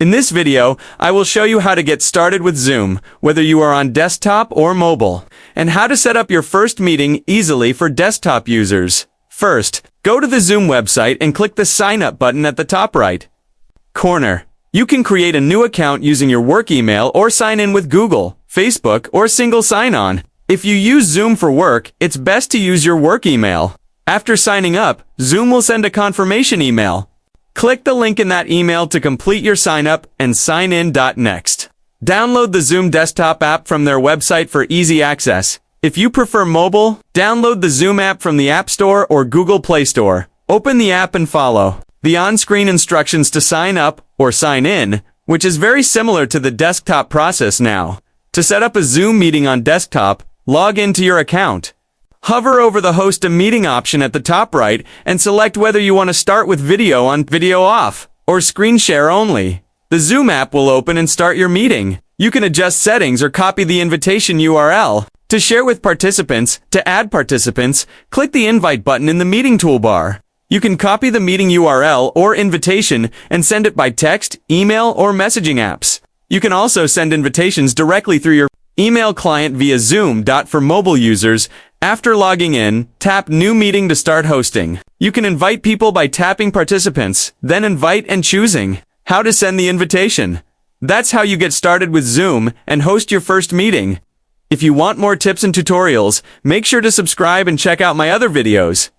In this video, I will show you how to get started with Zoom, whether you are on desktop or mobile, and how to set up your first meeting easily for desktop users. First, go to the Zoom website and click the Sign Up button at the top right corner. You can create a new account using your work email or sign in with Google, Facebook, or single sign-on. If you use Zoom for work, it's best to use your work email. After signing up, Zoom will send a confirmation email. Click the link in that email to complete your sign-up and sign in. Next, download the Zoom desktop app from their website for easy access. If you prefer mobile, download the Zoom app from the App Store or Google Play Store. Open the app and follow the on-screen instructions to sign up or sign in, which is very similar to the desktop process now. To set up a Zoom meeting on desktop, log into your account. Hover over the Host a Meeting option at the top right and select whether you want to start with video on, video off, or screen share only. The Zoom app will open and start your meeting. You can adjust settings or copy the invitation URL. To share with participants, to add participants, click the Invite button in the meeting toolbar. You can copy the meeting URL or invitation and send it by text, email, or messaging apps. You can also send invitations directly through your email client via Zoom. For mobile users, after logging in, tap New Meeting to start hosting. You can invite people by tapping Participants, then Invite and choosing how to send the invitation. That's how you get started with Zoom and host your first meeting. If you want more tips and tutorials, make sure to subscribe and check out my other videos.